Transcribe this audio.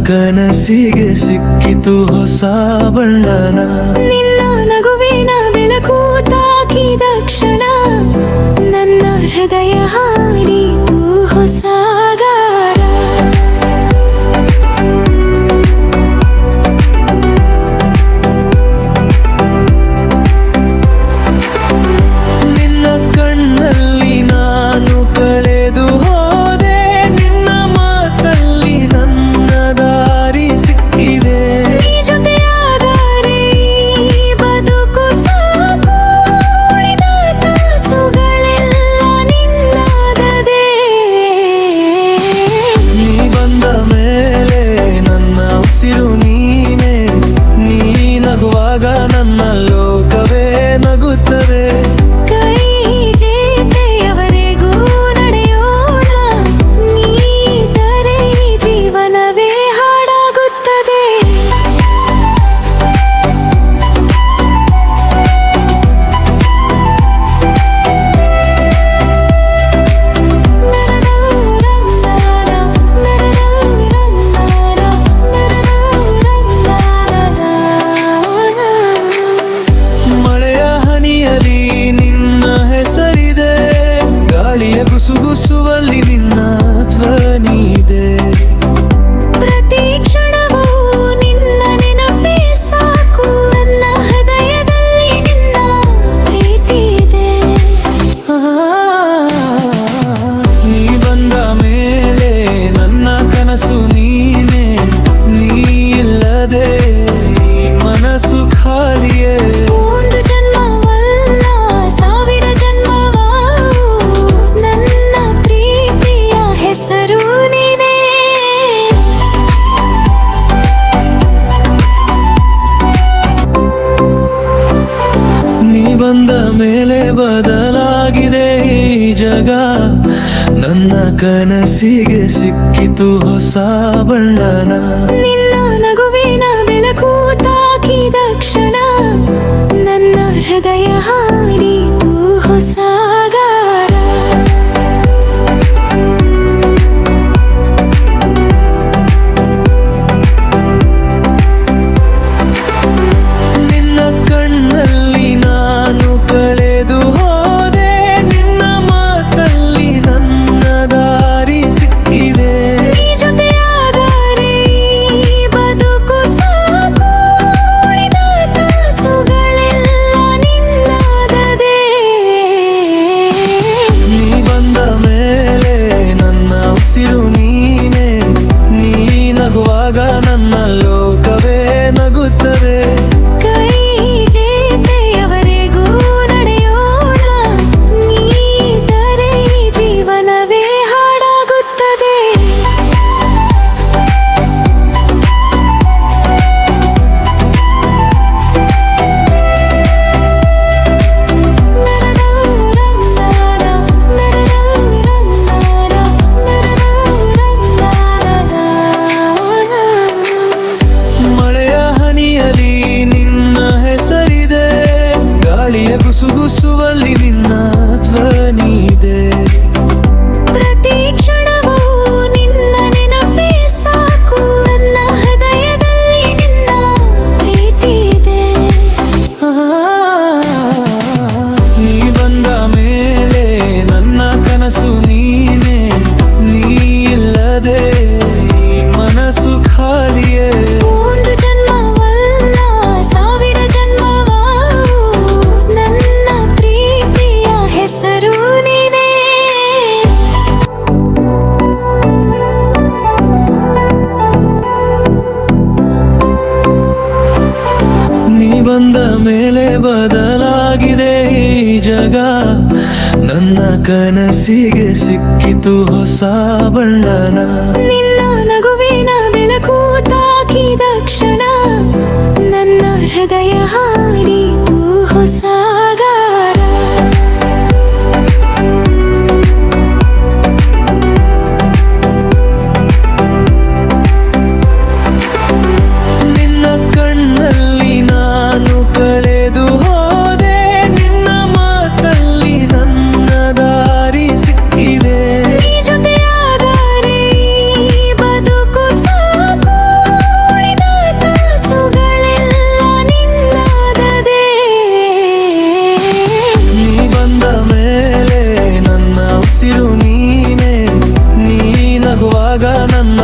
ಕನಸಿಗೆ ಸಿಕ್ಕಿತು ಹೊಸ ಬಣ್ಣನ. ನಿನ್ನ ನಗುವಿನ ಬೆಳಕು ತಾಕಿದ ಕ್ಷಣ ನನ್ನ ಹೃದಯ ಹಾಡಿತು ಹೊಸ ಗಾನ. ನಿನ್ನ ಕಣ್ಣಲ್ಲಿ ನಾನು ಕಳೆದು ಹೋದೆ, ನಿನ್ನ ಮಾತಲ್ಲಿ ನನ್ನ ದಾರಿ ಸಿಕ್ಕಿದೆ. ನೀ ಜೊತೆಯಾದರೆ ಈ ಬದುಕು ಸಾಕು, ಉಳಿದ ತಾಸುಗಳೆಲ್ಲ ನಿನ್ನದೇ. ನೀ ಬಂದ ಮೇಲೆ ನನ್ನ ಉಸಿರು ನೀನೆ, ನೀ ನಗುವಾಗ ನನ್ನ ಲೋಕವೇ ನಗುತ್ತದೆ. ಕೈ ಜೀತೆಯವರೆಗೂ ನಡೆಯೋಣ, ನೀದರೆ ಜೀವನವೇ ಹಾಡಾಗುತ್ತದೆ. ಮಳೆಯ ಹನಿಯಲ್ಲಿ ನಿನ್ನ ಹೆಸರಿದೆ, ಗಾಳಿಯ ಗುಸುಗುಸುವಲ್ಲಿ ನಿನ್ನ ಧ್ವನಿ ಇದೆ. ಪ್ರತಿ ಕ್ಷಣವೂ ನಿನ್ನ ನೆನಪೇ ಸಾಕು, ನನ್ನ ಹೃದಯದಲ್ಲಿ ನಿನ್ನ ಪ್ರೀತಿ ಇದೆ. ನೀ ಬಂದ ಮೇಲೆ ನನ್ನ ಕನಸು ನೀನೆ, ನೀ ಇಲ್ಲದೆ ಈ ಮನಸ್ಸು ಖಾಲಿಯೇ. ಒಂದು ಜನ್ಮವಲ್ಲ ಸಾವಿರ ಜನ್ಮವಾರು, ನನ್ನ ಪ್ರೀತಿಯ ಹೆಸರು ನೀನೇ. ನೀ ಬಂದ ಮೇಲೆ ಬದಲಾಗಿದೆ ಈ ಜಗ, ನನ್ನ ಕನಸಿಗೆ ಸಿಕ್ಕಿತು ಹೊಸ ಬಣ್ಣನ. ನಿನ್ನ ನಗುವಿನ ಬೆಳಕು ತಾಕಿದ ಕ್ಷಣ ನನ್ನ ಹೃದಯ ಹಾಡಿತು ಹೊಸ ಗಾನ. ನಿನ್ನ ಕಣ್ಣಲ್ಲಿ ನಾನು ಕಳೆದು ಹೋದೆ, ನಿನ್ನ ಮಾತಲ್ಲಿ ನನ್ನ ದಾರಿ ಸಿಕ್ಕಿದೆ. ನೀ ಜೊತೆಯಾದರೆ ಈ ಬದುಕು ಸಾಕು, ಉಳಿದ ತಾಸುಗಳೆಲ್ಲ ನಿನ್ನದೇ. ನೀ ಬಂದ ಮೇಲೆ ನನ್ನ ಉಸಿರು ನೀನೆ, ನೀ ನಗುವಾಗ ನನ್ನ ಲೋಕವೇ ನಗುತ್ತದೆ. ಕೈ ಜೀತೆಯವರೆಗೂ ನಡೆಯೋಣ, ನೀದರೆ ಜೀವನವೇ ಹಾಡಾಗುತ್ತದೆ. ಮಳೆಯ ಹನಿಯಲ್ಲಿ ನಿನ್ನ ಹೆಸರಿದೆ, ಗಾಳಿಯ ಗುಸುಗುಸುವಲ್ಲಿ ನಿನ್ನ ಧ್ವನಿ ಇದೆ. ಪ್ರತಿ ಕ್ಷಣವೂ ನಿನ್ನ ನೆನಪೇ ಸಾಕು, ನನ್ನ ಹೃದಯದಲ್ಲಿ ನಿನ್ನ ಪ್ರೀತಿ ಇದೆ. ನೀ ಬಂದ ಮೇಲೆ ನನ್ನ ಕನಸು ನೀನೆ, ನೀ ಇಲ್ಲದೆ ಈ ಮನಸ್ಸು ಖಾಲಿಯೇ. ಒಂದು ಜನ್ಮವಲ್ಲ ಸಾವಿರ ಜನ್ಮವಾರು, ನನ್ನ ಪ್ರೀತಿಯ ಹೆಸರು ನೀನೇ. ನೀ ಬಂದ ಮೇಲೆ ಬದಲಾಗಿದೆ ಈ ಜಗ, ನನ್ನ ಕನಸಿಗೆ ಸಿಕ್ಕಿತು ಹೊಸ ಬಣ್ಣನ. ನಿನ್ನ ನಗುವಿನ ಬೆಳಕು ತಾಕಿದ ಕ್ಷಣ ನನ್ನ ಹೃದಯ ಹಾಡಿತು ಹೊಸ ಗಾನ. ನಿನ್ನ ಕಣ್ಣಲ್ಲಿ ನಾನು ಕಳೆದು ಹೋದೆ, ನಿನ್ನ ಮಾತಲ್ಲಿ ನನ್ನ ದಾರಿ ಸಿಕ್ಕಿದೆ. ನೀ ಜೊತೆಯಾದರೆ ಈ ಬದುಕು ಸಾಕು, ಬಂದಾಗ ನನ್ನ